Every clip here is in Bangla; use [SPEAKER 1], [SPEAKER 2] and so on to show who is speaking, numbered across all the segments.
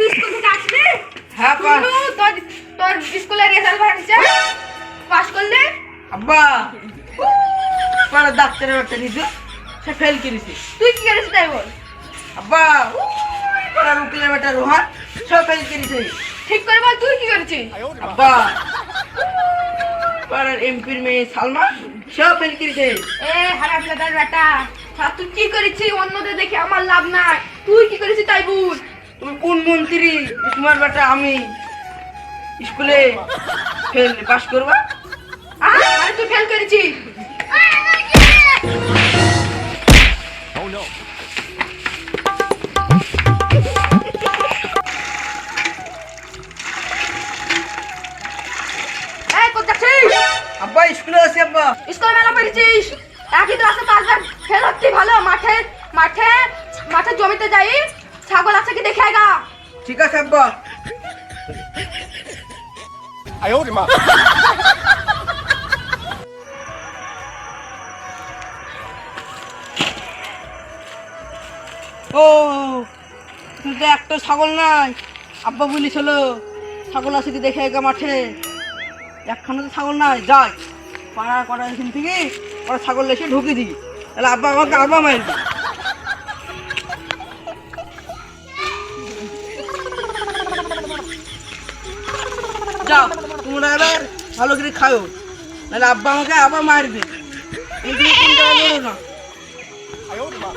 [SPEAKER 1] তুই স্কুল থেকে আসলি?
[SPEAKER 2] হ্যাঁ
[SPEAKER 1] শুনলু তোর স্কুলের রেজাল্ট বাড়ছে, পাস করলে?
[SPEAKER 2] আব্বা পাড়া ডাক্তারের একটা নিছে, সে ফেল করেছে।
[SPEAKER 1] তুই কি করেছিস তাই বল।
[SPEAKER 2] আব্বা পাড়ার উকিলের বেটা রোহান সব ফেল করেছে।
[SPEAKER 1] ঠিক করে বল তুই কি করেছিস?
[SPEAKER 2] আব্বা পাড়ার এমপির মেয়ে সালমা সব ফেল করেছে।
[SPEAKER 1] এ হারামজাদার বেটা, তুই কি করেছিস? অন্যদের দেখে আমার লাভ নাই, তুই কি করেছিস তাই বল।
[SPEAKER 2] তুমি কোন মন্ত্রী তোমার বেটা আমি স্কুলে ফেল পাস করবা?
[SPEAKER 1] আরে তুই ফেল করেছিস।
[SPEAKER 3] Oh no.
[SPEAKER 1] এই কোথায় যাচ্ছিস?
[SPEAKER 2] আব্বা স্কুলে আছি আব্বা।
[SPEAKER 1] স্কুলে মেলা পড়েছিস, একই ক্লাসে পাঁচবার ফেল হচ্ছি। ভালো মাঠে মাঠে মাঠে জমিতে যাই, ছাগল আছে কি দেখে আয়গা।
[SPEAKER 2] ঠিক আছে আব্বা।
[SPEAKER 3] 哎呦我的妈！
[SPEAKER 2] ও তুই তো একটা ছাগল নাই, আব্বা বলিছিল ছাগল আছে কি দেখে একা মাঠে, একখানে তো ছাগল নাই। যাই পাড়া করা এখান থেকে ওরা ছাগল এসে ঢুকে দিই, তাহলে আব্বা আমাকে আব্বা মারবে। যাও তোমরা এবার ভালো করে খাও, নাহলে আব্বা আমাকে আবার মারবে। এই তুমি চিন্তা করো না।
[SPEAKER 3] 哎呦我的妈！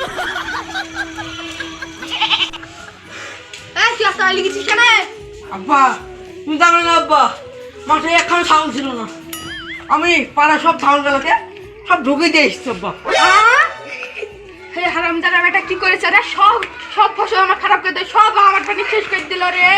[SPEAKER 1] এই তুই আসতে লিখেছিস কেন?
[SPEAKER 2] আব্বা তুমি জানো না আব্বা, মাঠে একখানে ছাগল ছিল না, আমি পাড়া সব ছাগলগুলোকে সব ঢুকে দিয়ে এসছি আব্বা।
[SPEAKER 1] হে হারামজাদা বেটা কি করেছে রে? সব সব ফসল আমার খারাপ করে দিল, সব আমার পানি শেষ করে দিল রে।